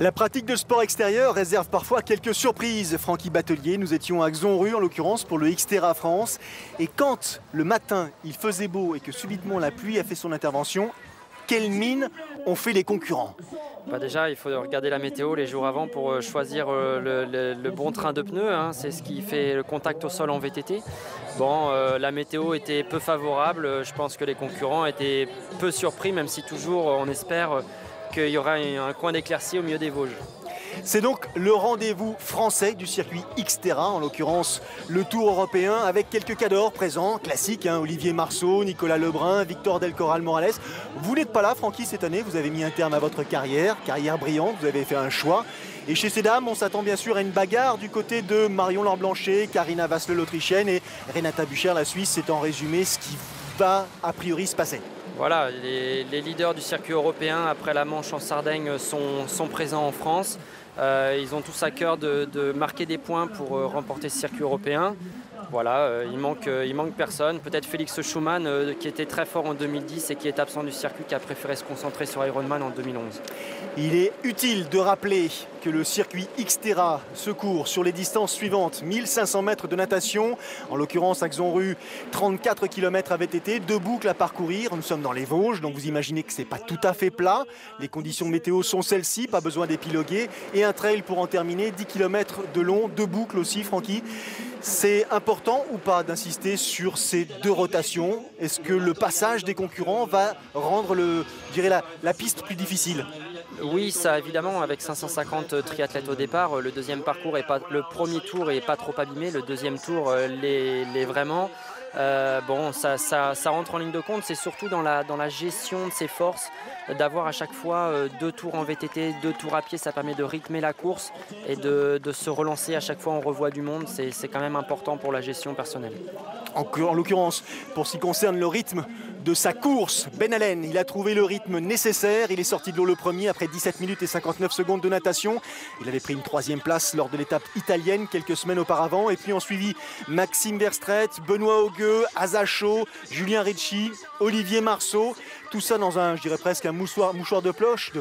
La pratique de sport extérieur réserve parfois quelques surprises. Francky Batelier, nous étions à Xonru en l'occurrence pour le Xterra France. Et quand le matin il faisait beau et que subitement la pluie a fait son intervention, quelle mine ont fait les concurrents? Déjà, il faut regarder la météo les jours avant pour choisir le bon train de pneus. C'est ce qui fait le contact au sol en VTT. La météo était peu favorable. Je pense que les concurrents étaient peu surpris, même si toujours on espère qu'il y aura un coin d'éclaircie au milieu des Vosges. C'est donc le rendez-vous français du circuit Xterra, en l'occurrence le Tour européen, avec quelques cadors présents, classiques, Olivier Marceau, Nicolas Lebrun, Victor Del Corral Morales. Vous n'êtes pas là, Francky, cette année, vous avez mis un terme à votre carrière brillante, vous avez fait un choix. Et chez ces dames, on s'attend bien sûr à une bagarre du côté de Marion Lord-Blanchet, Karina Vasle, l'Autrichienne, et Renata Bucher, la Suisse. C'est en résumé ce qui va a priori se passer. Voilà, les leaders du circuit européen après la Manche en Sardaigne sont présents en France. Ils ont tous à cœur de marquer des points pour remporter ce circuit européen. Voilà, il manque personne. Peut-être Félix Schumann qui était très fort en 2010 et qui est absent du circuit, qui a préféré se concentrer sur Ironman en 2011. Il est utile de rappeler que le circuit Xterra se court sur les distances suivantes. 1500 mètres de natation, en l'occurrence à Xonru, 34 km à VTT, 2 boucles à parcourir. Nous sommes dans les Vosges, donc vous imaginez que ce n'est pas tout à fait plat. Les conditions météo sont celles-ci, pas besoin d'épiloguer. Et un trail pour en terminer, 10 km de long, 2 boucles aussi, Francky. C'est important ou pas d'insister sur ces 2 rotations? Est-ce que le passage des concurrents va rendre la piste plus difficile? Oui, ça évidemment, avec 550 triathlètes au départ, le premier tour n'est pas trop abîmé, le deuxième tour l'est vraiment. Ça rentre en ligne de compte, c'est surtout dans la gestion de ses forces, d'avoir à chaque fois 2 tours en VTT, 2 tours à pied, ça permet de rythmer la course et de se relancer à chaque fois on revoit du monde, c'est quand même important pour la gestion personnelle. En l'occurrence, pour ce qui concerne le rythme de sa course, Ben Allen, il a trouvé le rythme nécessaire, il est sorti de l'eau le premier après 17 minutes et 59 secondes de natation. Il avait pris une 3e place lors de l'étape italienne quelques semaines auparavant, et puis ont suivi Maxime Verstraete, Benoît Augueux, Azacho, Julien Ricci, Olivier Marceau. Tout ça dans un, je dirais presque un mouchoir de poche,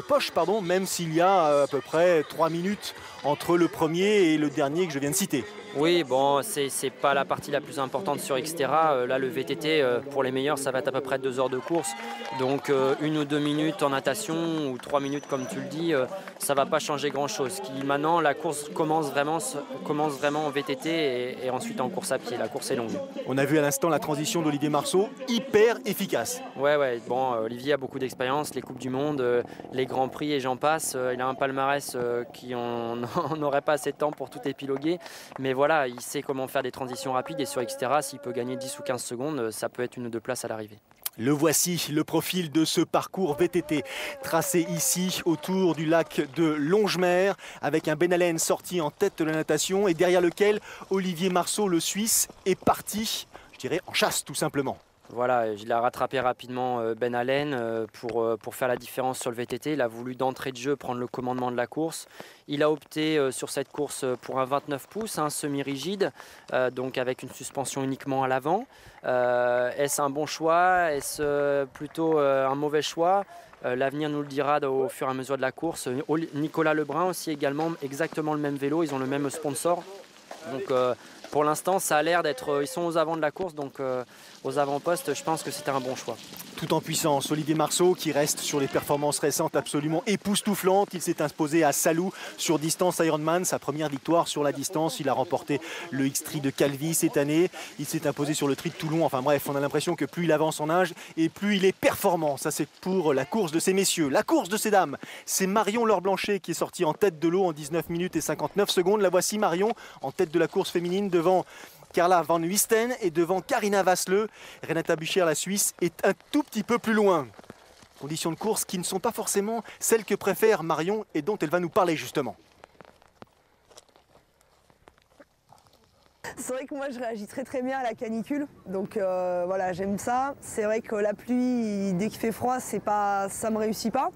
même s'il y a à peu près 3 minutes entre le premier et le dernier que je viens de citer. Oui, c'est pas la partie la plus importante sur Xterra. Là, le VTT, pour les meilleurs, ça va être à peu près 2 heures de course. Donc, 1 ou 2 minutes en natation ou 3 minutes, comme tu le dis, ça va pas changer grand-chose. Maintenant, la course commence vraiment en VTT et ensuite en course à pied. La course est longue. On a vu à l'instant la transition d'Olivier Marceau, hyper efficace. Ouais. Olivier a beaucoup d'expérience, les Coupes du Monde, les Grands Prix et j'en passe. Il a un palmarès qui on n'aurait pas assez de temps pour tout épiloguer. Mais voilà, il sait comment faire des transitions rapides et sur Xterra, s'il peut gagner 10 ou 15 secondes, ça peut être 1 ou 2 places à l'arrivée. Le voici, le profil de ce parcours VTT tracé ici autour du lac de Longemer avec un Ben Allen sorti en tête de la natation et derrière lequel Olivier Marceau, le Suisse, est parti, je dirais, en chasse tout simplement. Voilà, il a rattrapé rapidement Ben Allen pour faire la différence sur le VTT. Il a voulu d'entrée de jeu prendre le commandement de la course. Il a opté sur cette course pour un 29 pouces, semi-rigide, donc avec une suspension uniquement à l'avant. Est-ce un bon choix? Est-ce plutôt un mauvais choix? L'avenir nous le dira au fur et à mesure de la course. Nicolas Lebrun aussi également, exactement le même vélo, ils ont le même sponsor. Donc pour l'instant, ça a l'air d'être... Ils sont aux avant de la course, donc aux avant-postes, je pense que c'était un bon choix. Tout en puissance, Olivier Marceau qui reste sur les performances récentes absolument époustouflantes. Il s'est imposé à Salou sur distance Ironman, sa première victoire sur la distance. Il a remporté le X-Tri de Calvi cette année. Il s'est imposé sur le Tri de Toulon. Enfin bref, on a l'impression que plus il avance en âge et plus il est performant. Ça, c'est pour la course de ces messieurs. La course de ces dames, c'est Marion Lord-Blanchet qui est sortie en tête de l'eau en 19 minutes et 59 secondes. La voici, Marion, en tête de la course féminine devant Carla Van Huisten et devant Karina Vasle. Renata Bucher, la Suisse, est un tout petit peu plus loin. Conditions de course qui ne sont pas forcément celles que préfère Marion et dont elle va nous parler justement. C'est vrai que moi je réagis très bien à la canicule, donc voilà, j'aime ça. C'est vrai que la pluie, dès qu'il fait froid, ça me réussit pas.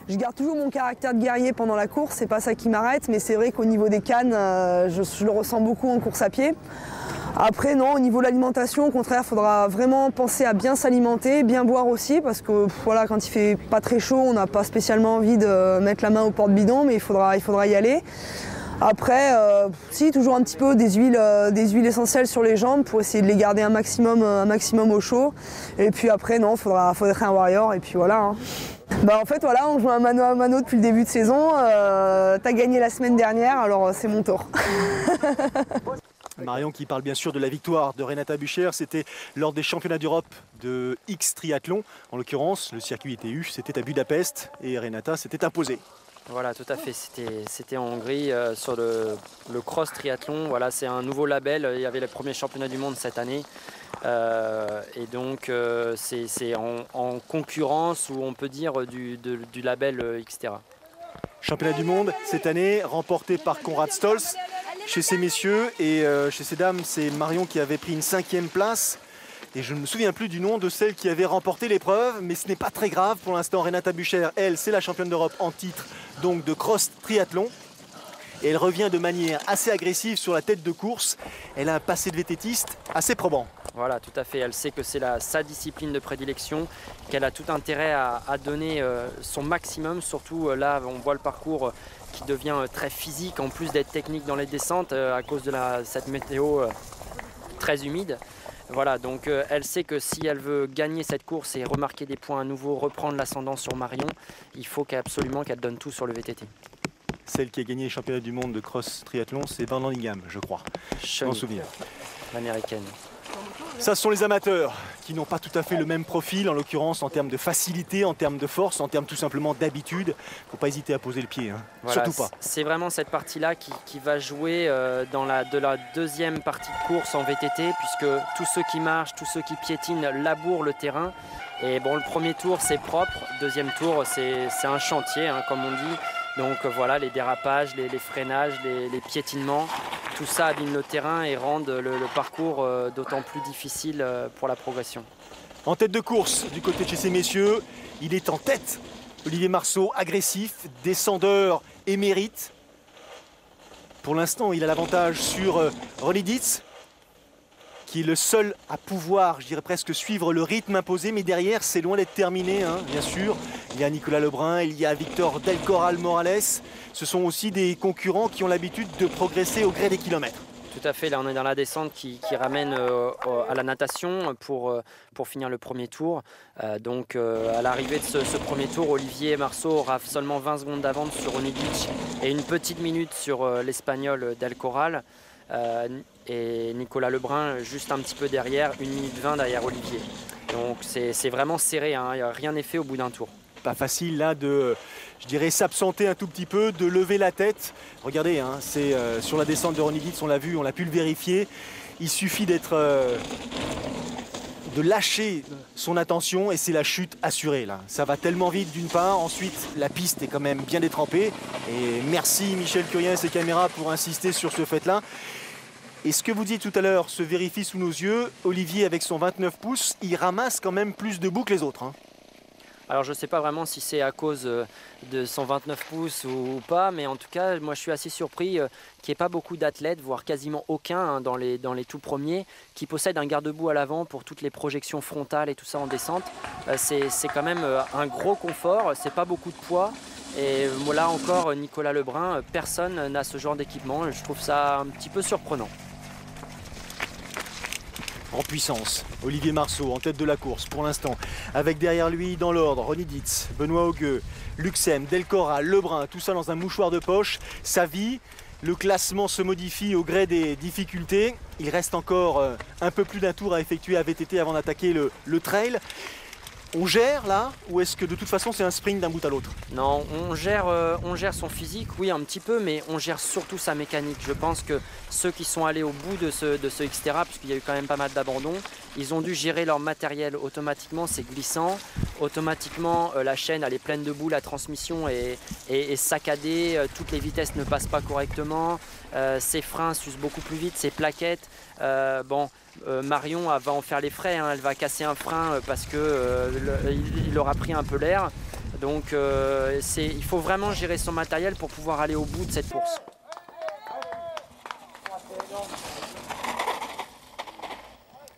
Je garde toujours mon caractère de guerrier pendant la course, c'est pas ça qui m'arrête, mais c'est vrai qu'au niveau des cannes, je le ressens beaucoup en course à pied. Après non, au niveau de l'alimentation, au contraire, il faudra vraiment penser à bien s'alimenter, bien boire aussi, parce que voilà, quand il fait pas très chaud, on n'a pas spécialement envie de mettre la main au porte-bidon, mais il faudra y aller. Après, si, toujours un petit peu des huiles essentielles sur les jambes pour essayer de les garder un maximum au chaud. Et puis après, non, faudra être un warrior, et puis voilà. Hein. Bah en fait voilà, on joue un mano à mano depuis le début de saison, t'as gagné la semaine dernière, alors c'est mon tour. Marion qui parle bien sûr de la victoire de Renata Bucher, c'était lors des championnats d'Europe de X triathlon. En l'occurrence, le circuit était c'était à Budapest et Renata s'était imposée. Voilà, tout à fait, c'était en Hongrie sur le cross triathlon. Voilà, c'est un nouveau label, il y avait les premiers championnats du monde cette année. Et donc c'est en concurrence, ou on peut dire du label Xterra. Championnat du monde cette année remporté par Konrad Stolz chez ces messieurs, et chez ces dames c'est Marion qui avait pris une 5e place. Et je ne me souviens plus du nom de celle qui avait remporté l'épreuve, mais ce n'est pas très grave pour l'instant. Renata Bucher, elle, c'est la championne d'Europe en titre donc de cross triathlon. Et elle revient de manière assez agressive sur la tête de course. Elle a un passé de vététiste assez probant. Voilà, tout à fait. Elle sait que c'est sa discipline de prédilection, qu'elle a tout intérêt à donner son maximum. Surtout là, on voit le parcours qui devient très physique, en plus d'être technique dans les descentes à cause de cette météo très humide. Voilà, donc elle sait que si elle veut gagner cette course et remarquer des points à nouveau, reprendre l'ascendant sur Marion, il faut absolument qu'elle donne tout sur le VTT. Celle qui a gagné les championnats du monde de cross triathlon, c'est Van Landingham, je crois. Je m'en souviens. L'américaine. Ça, ce sont les amateurs qui n'ont pas tout à fait le même profil, en l'occurrence en termes de facilité, en termes de force, en termes tout simplement d'habitude. Il ne faut pas hésiter à poser le pied, hein. Voilà, surtout pas. C'est vraiment cette partie-là qui va jouer de la deuxième partie de course en VTT, puisque tous ceux qui marchent, tous ceux qui piétinent labourent le terrain. Et bon, le premier tour, c'est propre. Deuxième tour, c'est un chantier, hein, comme on dit. Donc voilà, les dérapages, les freinages, les piétinements, tout ça abîme le terrain et rend le parcours d'autant plus difficile pour la progression. En tête de course, du côté de chez ces messieurs, il est en tête. Olivier Marceau, agressif, descendeur émérite. Pour l'instant, il a l'avantage sur Ronnie Dietz, qui est le seul à pouvoir, je dirais presque, suivre le rythme imposé. Mais derrière, c'est loin d'être terminé, hein, bien sûr. Il y a Nicolas Lebrun, il y a Victor Del Corral Morales. Ce sont aussi des concurrents qui ont l'habitude de progresser au gré des kilomètres. Tout à fait, là on est dans la descente qui ramène à la natation pour finir le premier tour. Donc à l'arrivée de ce premier tour, Olivier Marceau aura seulement 20 secondes d'avance sur Ronnie Dietz et une petite minute sur l'Espagnol Del Corral. Et Nicolas Lebrun juste un petit peu derrière, 1 minute 20 derrière Olivier. Donc c'est vraiment serré, hein, rien n'est fait au bout d'un tour. Pas facile là de, je dirais, s'absenter un tout petit peu, de lever la tête. Regardez, hein, c'est sur la descente de Ronnie Dietz, on l'a vu, on a pu le vérifier. Il suffit de lâcher son attention et c'est la chute assurée là. Ça va tellement vite d'une part, ensuite la piste est quand même bien détrempée. Et merci Michel Curien et ses caméras pour insister sur ce fait-là. Et ce que vous dites tout à l'heure se vérifie sous nos yeux. Olivier avec son 29 pouces, il ramasse quand même plus de bouts que les autres, hein. Alors je ne sais pas vraiment si c'est à cause de son 29 pouces ou pas, mais en tout cas, moi je suis assez surpris qu'il n'y ait pas beaucoup d'athlètes, voire quasiment aucun, hein, dans les tout premiers, qui possèdent un garde-boue à l'avant pour toutes les projections frontales et tout ça en descente. C'est quand même un gros confort, c'est pas beaucoup de poids. Et là encore, Nicolas Lebrun, personne n'a ce genre d'équipement. Je trouve ça un petit peu surprenant. En puissance, Olivier Marceau en tête de la course pour l'instant, avec derrière lui dans l'ordre Ronnie Dietz, Benoît Augueux, Luxem, Del Corral, Lebrun, tout ça dans un mouchoir de poche. Sa vie, le classement se modifie au gré des difficultés. Il reste encore un peu plus d'un tour à effectuer à VTT avant d'attaquer le trail. On gère là, ou est-ce que de toute façon c'est un sprint d'un bout à l'autre? Non, on gère son physique, oui un petit peu, mais on gère surtout sa mécanique. Je pense que ceux qui sont allés au bout de ce Xterra, puisqu'il y a eu quand même pas mal d'abandons, ils ont dû gérer leur matériel automatiquement, c'est glissant. Automatiquement, la chaîne elle est pleine de boue, la transmission est saccadée, toutes les vitesses ne passent pas correctement, ses freins s'usent beaucoup plus vite, ses plaquettes. Marion va en faire les frais, hein, elle va casser un frein parce qu'il aura pris un peu l'air. Donc il faut vraiment gérer son matériel pour pouvoir aller au bout de cette course.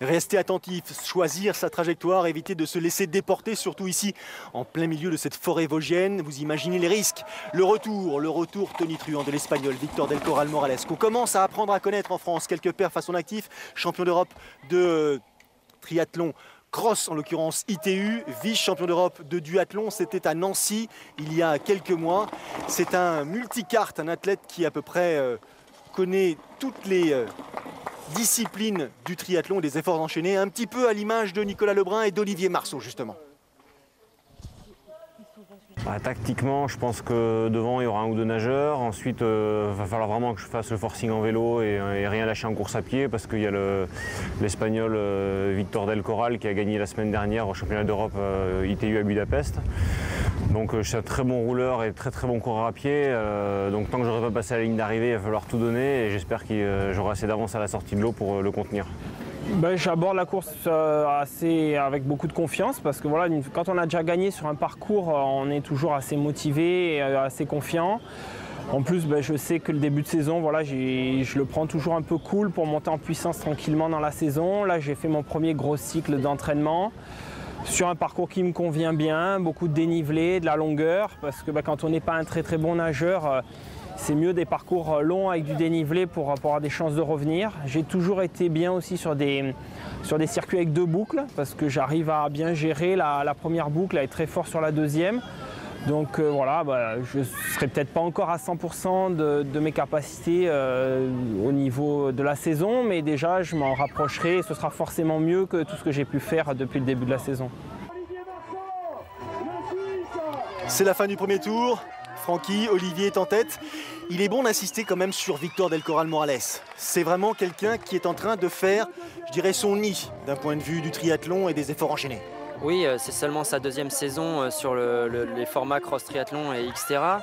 Rester attentif, choisir sa trajectoire, éviter de se laisser déporter, surtout ici, en plein milieu de cette forêt vosgienne. Vous imaginez les risques. Le retour tonitruant de l'Espagnol Víctor del Corral Morales, qu'on commence à apprendre à connaître en France. Quelques perfs à son actif, champion d'Europe de triathlon cross, en l'occurrence ITU, vice-champion d'Europe de duathlon, c'était à Nancy il y a quelques mois. C'est un multicarte, un athlète qui à peu près connaît toutes les discipline du triathlon et des efforts enchaînés, un petit peu à l'image de Nicolas Lebrun et d'Olivier Marceau justement. Tactiquement, je pense que devant il y aura un ou deux nageurs. Ensuite, va falloir vraiment que je fasse le forcing en vélo et rien lâcher en course à pied parce qu'il y a l'Espagnol Víctor del Corral qui a gagné la semaine dernière au championnat d'Europe ITU à Budapest. Donc je suis un très bon rouleur et très bon coureur à pied. Donc tant que je n'aurai pas passé la ligne d'arrivée, il va falloir tout donner et j'espère que j'aurai assez d'avance à la sortie de l'eau pour le contenir. J'aborde la course avec beaucoup de confiance parce que voilà, quand on a déjà gagné sur un parcours, on est toujours assez motivé et assez confiant. En plus, je sais que le début de saison, voilà, je le prends toujours un peu cool pour monter en puissance tranquillement dans la saison. Là, j'ai fait mon premier gros cycle d'entraînement sur un parcours qui me convient bien, beaucoup de dénivelé, de la longueur, parce que quand on n'est pas un très bon nageur, c'est mieux des parcours longs avec du dénivelé pour avoir des chances de revenir. J'ai toujours été bien aussi sur des circuits avec 2 boucles parce que j'arrive à bien gérer la première boucle, à être très fort sur la deuxième. Donc voilà, je ne serai peut-être pas encore à 100% de mes capacités au niveau de la saison, mais déjà je m'en rapprocherai et ce sera forcément mieux que tout ce que j'ai pu faire depuis le début de la saison. C'est la fin du premier tour. Francky, Olivier est en tête. Il est bon d'insister quand même sur Víctor del Corral Morales. C'est vraiment quelqu'un qui est en train de faire, je dirais, son nid d'un point de vue du triathlon et des efforts enchaînés. Oui, c'est seulement sa 2e saison sur les formats cross triathlon et Xterra.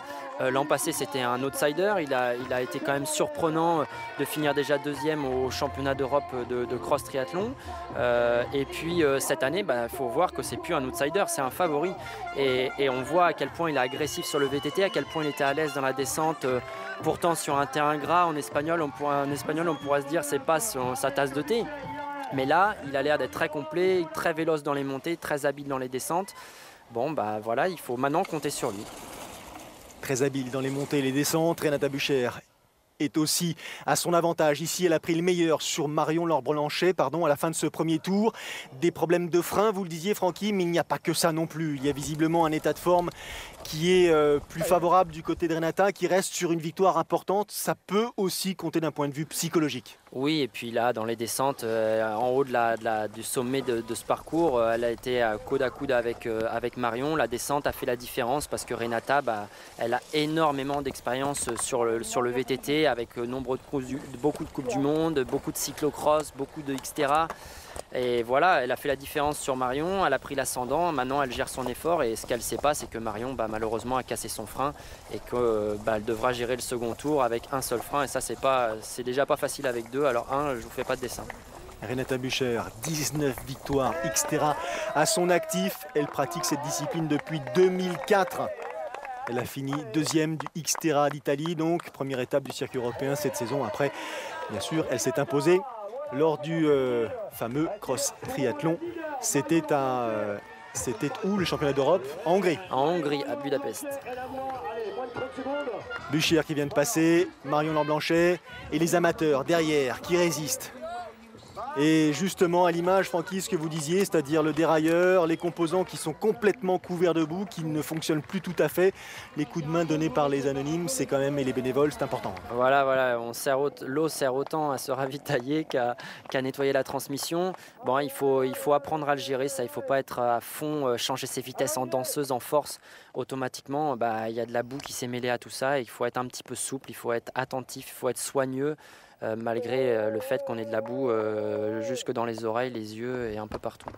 L'an passé, c'était un outsider. Il a été quand même surprenant de finir déjà 2e au championnat d'Europe de cross triathlon. Et puis cette année, faut voir que c'est plus un outsider, c'est un favori. Et on voit à quel point il est agressif sur le VTT, à quel point il était à l'aise dans la descente. Pourtant, sur un terrain gras, en espagnol, on pourrait se dire c'est pas sa tasse de thé. Mais là, il a l'air d'être très complet, très véloce dans les montées, très habile dans les descentes. Voilà, il faut maintenant compter sur lui. Très habile dans les montées et les descentes, Renata Bucher est aussi à son avantage. Ici, elle a pris le meilleur sur Marion Laure-Blanchet à la fin de ce premier tour. Des problèmes de frein, vous le disiez Francky, mais il n'y a pas que ça non plus. Il y a visiblement un état de forme qui est plus favorable du côté de Renata, qui reste sur une victoire importante. Ça peut aussi compter d'un point de vue psychologique. Oui, et puis là, dans les descentes, en haut du sommet de ce parcours, elle a été coude à coude avec Marion. La descente a fait la différence parce que Renata, elle a énormément d'expérience sur le VTT avec beaucoup de Coupes du Monde, beaucoup de cyclocross, beaucoup de Xterra. Et voilà, elle a fait la différence sur Marion, elle a pris l'ascendant, maintenant elle gère son effort et ce qu'elle ne sait pas, c'est que Marion malheureusement a cassé son frein et qu'elle devra gérer le second tour avec un seul frein et ça c'est déjà pas facile avec 2, alors je vous fais pas de dessin. Renata Bucher, 19 victoires Xterra à son actif, elle pratique cette discipline depuis 2004. Elle a fini 2e du Xterra d'Italie, donc première étape du circuit européen cette saison. Après, bien sûr, elle s'est imposée lors du fameux cross triathlon. C'était où le championnat d'Europe? En Hongrie. En Hongrie, à Budapest. Bucher qui vient de passer, Marion Laure-Blanchet et les amateurs derrière qui résistent. Et justement, à l'image, Francky, ce que vous disiez, c'est-à-dire le dérailleur, les composants qui sont complètement couverts de boue, qui ne fonctionnent plus tout à fait. Les coups de main donnés par les anonymes, c'est quand même, et les bénévoles, c'est important. Voilà, l'eau sert autant à se ravitailler qu'à nettoyer la transmission. Il faut apprendre à le gérer, ça. Il ne faut pas être à fond, changer ses vitesses en danseuse, en force. Automatiquement, il y a de la boue qui s'est mêlée à tout ça. Il faut être un petit peu souple, il faut être attentif, il faut être soigneux. Malgré le fait qu'on ait de la boue jusque dans les oreilles, les yeux et un peu partout.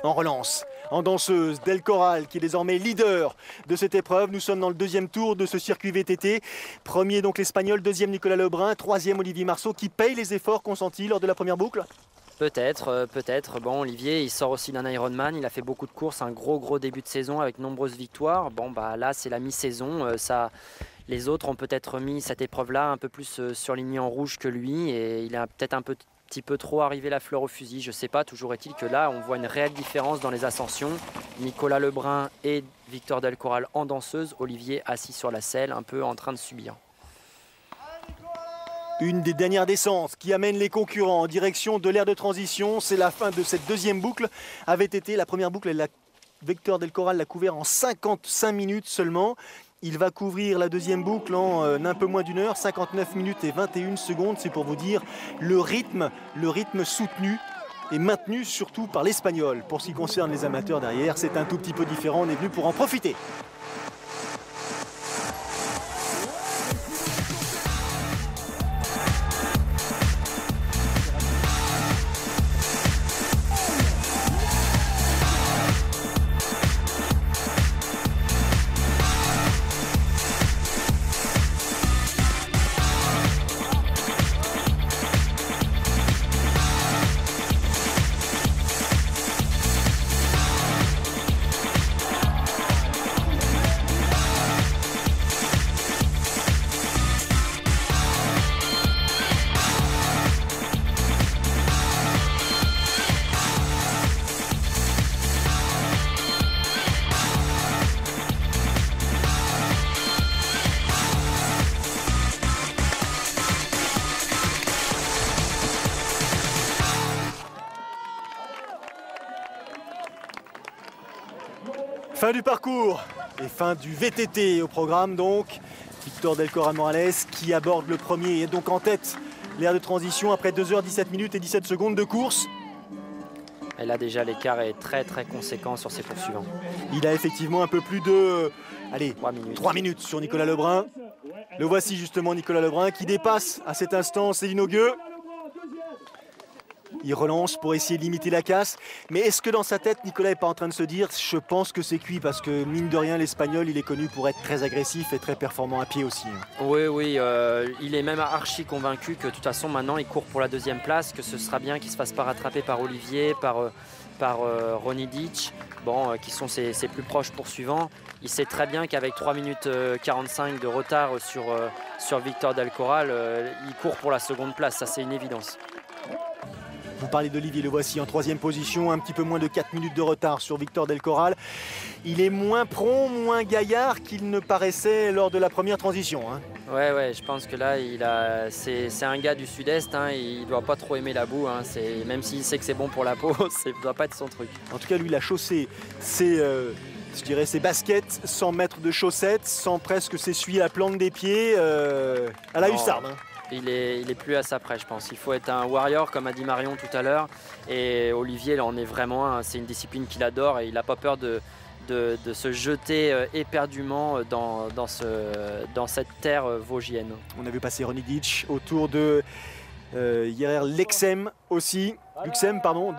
En relance, en danseuse, Del Corral qui est désormais leader de cette épreuve. Nous sommes dans le 2e tour de ce circuit VTT. Premier donc l'Espagnol, 2e Nicolas Lebrun, 3e Olivier Marceau qui paye les efforts consentis lors de la première boucle. Peut-être. Olivier, il sort aussi d'un Ironman. Il a fait beaucoup de courses, un gros début de saison avec nombreuses victoires. Là, c'est la mi-saison. Les autres ont peut-être mis cette épreuve-là un peu plus surlignée en rouge que lui et il est peut-être un peu petit peu trop arrivé la fleur au fusil, je ne sais pas. Toujours est-il que là, on voit une réelle différence dans les ascensions. Nicolas Lebrun et Victor Del Corral en danseuse, Olivier assis sur la selle, un peu en train de subir. Une des dernières descentes qui amène les concurrents en direction de l'aire de transition. C'est la fin de cette deuxième boucle. Avait été la première boucle, Victor Del Corral l'a couvert en 55 minutes seulement. Il va couvrir la deuxième boucle en un peu moins d'une heure, 59 minutes et 21 secondes. C'est pour vous dire le rythme soutenu et maintenu surtout par l'Espagnol. Pour ce qui concerne les amateurs derrière, c'est un tout petit peu différent. On est venu pour en profiter. Fin du parcours et fin du VTT au programme donc. Victor Del Corral Morales qui aborde le premier et donc en tête l'aire de transition après 2h17 minutes et 17 secondes de course. Et là déjà l'écart est très conséquent sur ses poursuivants. Il a effectivement un peu plus de 3 minutes sur Nicolas Lebrun. Le voici justement Nicolas Lebrun qui dépasse à cet instant Céline Augueux. Il relance pour essayer de limiter la casse. Mais est-ce que dans sa tête, Nicolas n'est pas en train de se dire « je pense que c'est cuit » parce que mine de rien, l'Espagnol, il est connu pour être très agressif et très performant à pied aussi. Oui, il est même archi convaincu que de toute façon maintenant il court pour la deuxième place, que ce sera bien qu'il ne se fasse pas rattraper par Olivier, par Ronny Ditch, qui sont ses plus proches poursuivants. Il sait très bien qu'avec 3 minutes 45 de retard sur Victor Del Corral, il court pour la seconde place, ça c'est une évidence. Vous parlez d'Olivier, le voici en troisième position, un petit peu moins de 4 minutes de retard sur Victor Del Corral. Il est moins prompt, moins gaillard qu'il ne paraissait lors de la première transition. Ouais, je pense que là, c'est un gars du sud-est, il ne doit pas trop aimer la boue. Même s'il sait que c'est bon pour la peau, ça ne doit pas être son truc. En tout cas, lui, il a chaussé ses baskets sans mettre de chaussettes, sans presque s'essuyer la plante des pieds à la hussarde. Il est plus à sa près, je pense. Il faut être un warrior, comme a dit Marion tout à l'heure. Et Olivier, là, en est vraiment un. C'est une discipline qu'il adore et il n'a pas peur de se jeter éperdument dans cette terre vosgienne. On a vu passer Ronny Ditch autour de Luxem aussi. Luxem, pardon,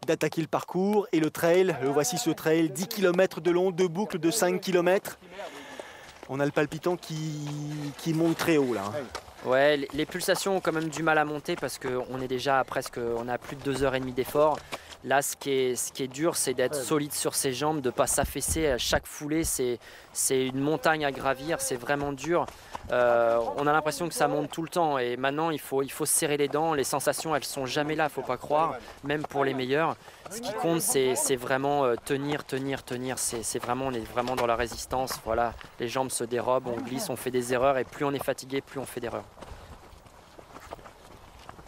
d'attaquer le parcours et le trail. Voici ce trail, 10 km de long, 2 boucles de 5 km. On a le palpitant qui monte très haut là. Ouais, les pulsations ont quand même du mal à monter parce qu'on est déjà on a plus de 2h30 d'effort. Là, ce qui est dur, c'est d'être solide sur ses jambes, de ne pas s'affaisser à chaque foulée. C'est une montagne à gravir, c'est vraiment dur. On a l'impression que ça monte tout le temps et maintenant, il faut serrer les dents. Les sensations, elles ne sont jamais là, il ne faut pas croire, même pour les meilleurs. Ce qui compte, c'est vraiment tenir. On est vraiment dans la résistance. Voilà, les jambes se dérobent, on glisse, on fait des erreurs et plus on est fatigué, plus on fait d'erreurs.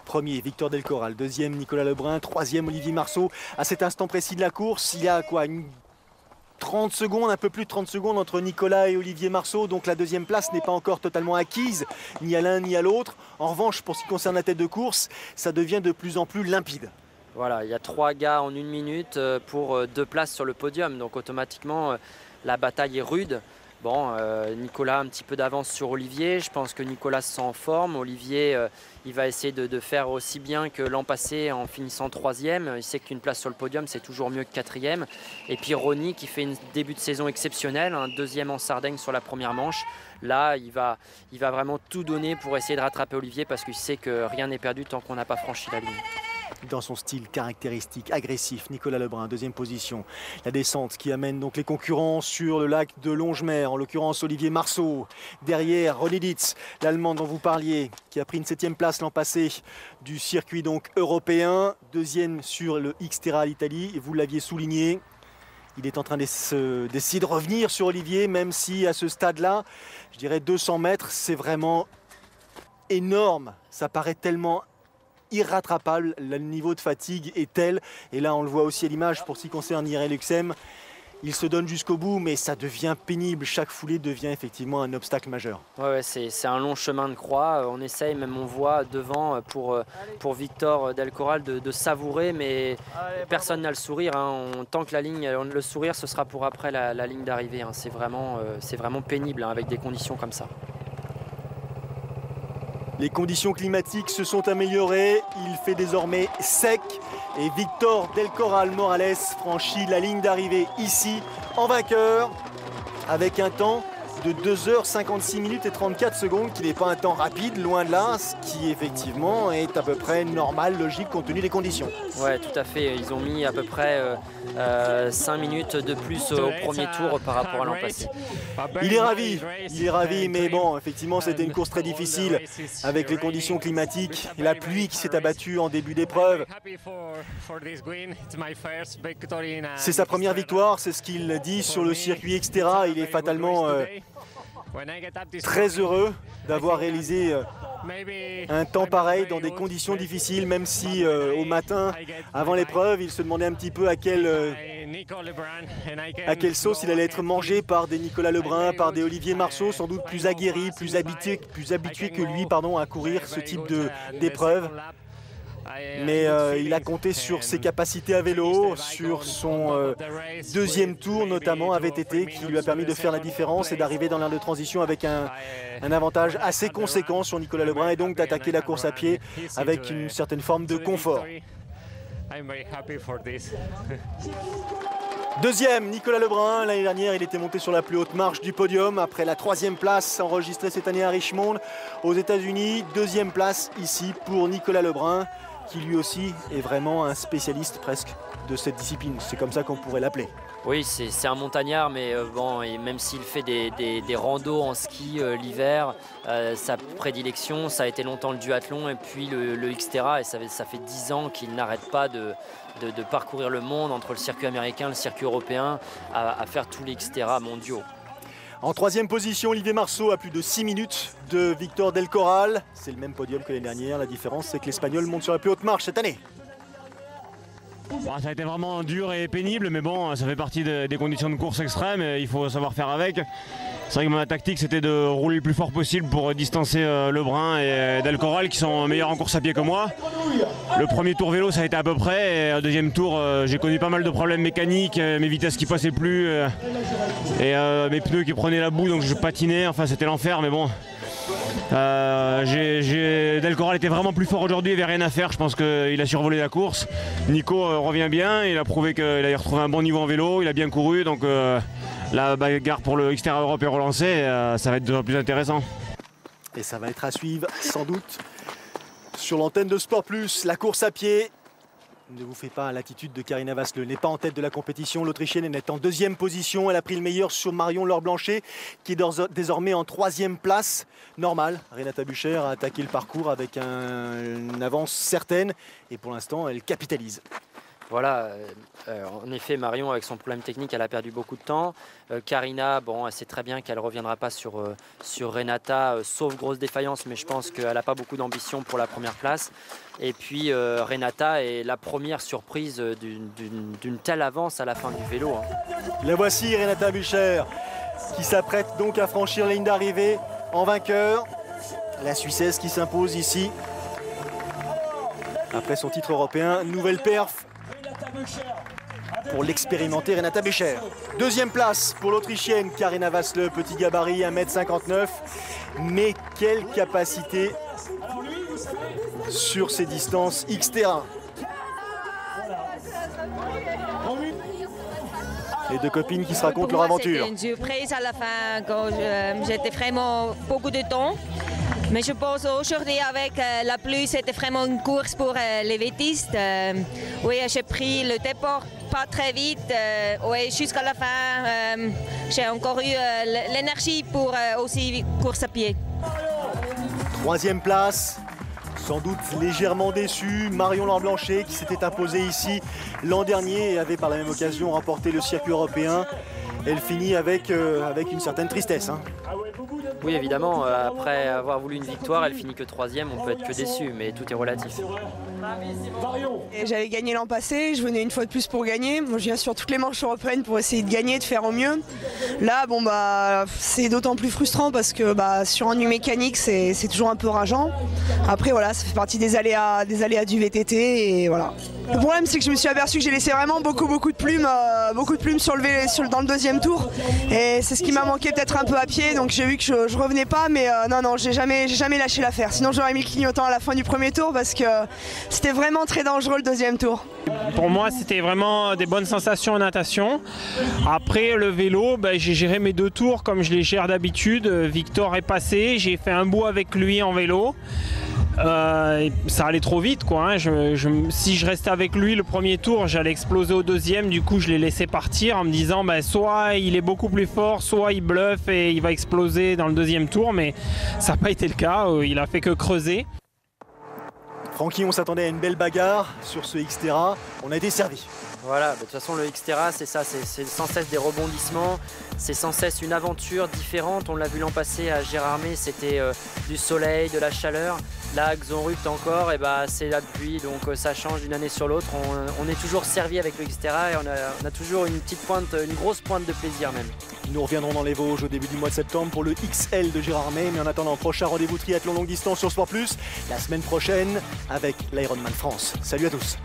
Premier, Victor Del Corral. Deuxième, Nicolas Lebrun. Troisième, Olivier Marceau. À cet instant précis de la course, il y a une 30 secondes, un peu plus de 30 secondes entre Nicolas et Olivier Marceau. Donc la deuxième place n'est pas encore totalement acquise, ni à l'un ni à l'autre. En revanche, pour ce qui concerne la tête de course, ça devient de plus en plus limpide. Voilà, il y a 3 gars en 1 minute pour 2 places sur le podium. Donc automatiquement, la bataille est rude. Nicolas a un petit peu d'avance sur Olivier. Je pense que Nicolas se sent en forme. Olivier, il va essayer de faire aussi bien que l'an passé en finissant 3e. Il sait qu'une place sur le podium, c'est toujours mieux que 4e. Et puis Ronny qui fait un début de saison exceptionnel, un 2e en Sardaigne sur la première manche. Là, il va vraiment tout donner pour essayer de rattraper Olivier parce qu'il sait que rien n'est perdu tant qu'on n'a pas franchi la ligne. dans son style caractéristique, agressif. Nicolas Lebrun, deuxième position. La descente qui amène donc les concurrents sur le lac de Longemer, en l'occurrence Olivier Marceau. Derrière, Ronny Dietz, l'Allemand dont vous parliez, qui a pris une 7e place l'an passé du circuit donc européen. Deuxième sur le Xterra l'Italie, vous l'aviez souligné. Il est en train d'essayer de revenir sur Olivier, même si à ce stade-là, je dirais 200 mètres, c'est vraiment énorme. Ça paraît tellement irrattrapable, le niveau de fatigue est tel, et là on le voit aussi à l'image pour ce qui concerne Irel Luxem, il se donne jusqu'au bout, mais ça devient pénible, chaque foulée devient effectivement un obstacle majeur. Ouais, c'est un long chemin de croix, on essaye, même on voit devant pour Victor Del Corral de savourer, mais personne n'a le sourire, hein. Tant que la ligne, le sourire ce sera pour après la ligne d'arrivée, hein. C'est vraiment pénible, hein, avec des conditions comme ça. Les conditions climatiques se sont améliorées, il fait désormais sec et Victor Del Corral Morales franchit la ligne d'arrivée ici en vainqueur avec un temps de 2h56 minutes et 34 secondes qui n'est pas un temps rapide, loin de là, ce qui effectivement est à peu près normal, logique compte tenu des conditions. Ouais, tout à fait, ils ont mis à peu près 5 minutes de plus au premier tour par rapport à l'an passé. Il est ravi, mais bon, effectivement c'était une course très difficile avec les conditions climatiques et la pluie qui s'est abattue en début d'épreuve. C'est sa première victoire, c'est ce qu'il dit sur le circuit Xterra, il est fatalement très heureux d'avoir réalisé un temps pareil dans des conditions difficiles, même si au matin, avant l'épreuve, il se demandait un petit peu à quelle sauce il allait être mangé par des Nicolas Lebrun, par des Olivier Marceau, sans doute plus aguerris, plus habitués que lui à courir ce type d'épreuve. Mais il a compté sur ses capacités à vélo, sur son deuxième tour notamment à VTT qui lui a permis de faire la différence et d'arriver dans l'aire de transition avec un avantage assez conséquent sur Nicolas Lebrun et donc d'attaquer la course à pied avec une certaine forme de confort. Deuxième, Nicolas Lebrun. L'année dernière, il était monté sur la plus haute marche du podium après la 3e place enregistrée cette année à Richmond aux États-Unis. Deuxième place ici pour Nicolas Lebrun, qui lui aussi est vraiment un spécialiste presque de cette discipline. C'est comme ça qu'on pourrait l'appeler. Oui, c'est un montagnard, mais bon, et même s'il fait des randos en ski l'hiver, sa prédilection, ça a été longtemps le duathlon et puis le Xterra, et ça fait 10 ans qu'il n'arrête pas de parcourir le monde entre le circuit américain, le circuit européen, à faire tous les Xterra mondiaux. En 3e position, Olivier Marceau à plus de 6 minutes de Victor Del Corral. C'est le même podium que l'année dernière. La différence, c'est que l'Espagnol monte sur la plus haute marche cette année. Bon, ça a été vraiment dur et pénible, mais bon, ça fait partie des conditions de course extrêmes et il faut savoir faire avec. C'est vrai que ma tactique, c'était de rouler le plus fort possible pour distancer Lebrun et Del Corral qui sont meilleurs en course à pied que moi. Le premier tour vélo, ça a été à peu près. Et au deuxième tour, j'ai connu pas mal de problèmes mécaniques, mes vitesses qui passaient plus et mes pneus qui prenaient la boue, donc je patinais. Enfin, c'était l'enfer, mais bon. Del Corral était vraiment plus fort aujourd'hui, il n'y avait rien à faire, je pense qu'il a survolé la course. Nico revient bien, il a prouvé qu'il a retrouvé un bon niveau en vélo, il a bien couru, donc la bagarre pour le Xterra Europe est relancée, ça va être de plus intéressant. Et ça va être à suivre sans doute sur l'antenne de Sport Plus, la course à pied. Ne vous faites pas, l'attitude de Karina Vasle n'est pas en tête de la compétition. L'Autrichienne est en 2e position. Elle a pris le meilleur sur Marion Laure-Blanchet qui est désormais en 3e place. Normal, Renata Bucher a attaqué le parcours avec une avance certaine et pour l'instant elle capitalise. Voilà, en effet, Marion, avec son problème technique, elle a perdu beaucoup de temps. Karina, bon, elle sait très bien qu'elle ne reviendra pas sur Renata, sauf grosse défaillance, mais je pense qu'elle n'a pas beaucoup d'ambition pour la première place. Et puis, Renata est la première surprise d'une telle avance à la fin du vélo, hein. La voici, Renata Bucher, qui s'apprête donc à franchir la ligne d'arrivée en vainqueur. La Suissesse qui s'impose ici. Après son titre européen, nouvelle perf pour l'expérimenter Renata Bucher. 2e place pour l'Autrichienne Karina Vasle, petit gabarit 1m59. Mais quelle capacité sur ces distances Xterra. Les deux copines qui se racontent leur aventure. C'était une surprise à la fin quand j'étais vraiment beaucoup de temps. Mais je pense aujourd'hui avec la pluie, c'était vraiment une course pour les vétistes. Oui, j'ai pris le départ pas très vite. Oui, jusqu'à la fin, j'ai encore eu l'énergie pour aussi course à pied. 3e place. Sans doute légèrement déçu, Marion Lamblanchet qui s'était imposée ici l'an dernier et avait par la même occasion remporté le circuit européen. Elle finit avec une certaine tristesse. Hein. Oui, évidemment, après avoir voulu une victoire, elle finit que 3e, on peut être que déçu, mais tout est relatif. J'avais gagné l'an passé, je venais une fois de plus pour gagner. Moi, je viens sur toutes les manches européennes pour essayer de gagner, de faire au mieux. Là, bon, c'est d'autant plus frustrant parce que sur ennui mécanique, c'est toujours un peu rageant. Après, voilà, ça fait partie des aléas du VTT et voilà. Le problème, c'est que je me suis aperçu que j'ai laissé vraiment beaucoup de plumes dans le 2e tour. Et c'est ce qui m'a manqué peut-être un peu à pied, donc j'ai vu que je revenais pas, mais non, j'ai jamais lâché l'affaire. Sinon, j'aurais mis le clignotant à la fin du 1er tour parce que c'était vraiment très dangereux le 2e tour. Pour moi, c'était vraiment des bonnes sensations en natation. Après, le vélo, j'ai géré mes 2 tours comme je les gère d'habitude. Victor est passé, j'ai fait un bout avec lui en vélo. Ça allait trop vite quoi, hein. Si je restais avec lui le 1er tour, j'allais exploser au 2e, du coup je l'ai laissé partir en me disant soit il est beaucoup plus fort, soit il bluffe et il va exploser dans le 2e tour, mais ça n'a pas été le cas, il a fait que creuser. Francky, on s'attendait à une belle bagarre sur ce Xterra, on a été servi. Voilà, de toute façon le Xterra c'est ça, c'est sans cesse des rebondissements, c'est sans cesse une aventure différente. On l'a vu l'an passé à Gérardmer, c'était du soleil, de la chaleur. Là à Xonrupt encore, c'est la pluie, donc ça change d'une année sur l'autre. On est toujours servi avec le Xterra et on a toujours une grosse pointe de plaisir même. Nous reviendrons dans les Vosges au début du mois de septembre pour le XL de Gérardmer, mais en attendant, prochain rendez-vous triathlon longue distance sur Sport+, la semaine prochaine avec l'Ironman France. Salut à tous.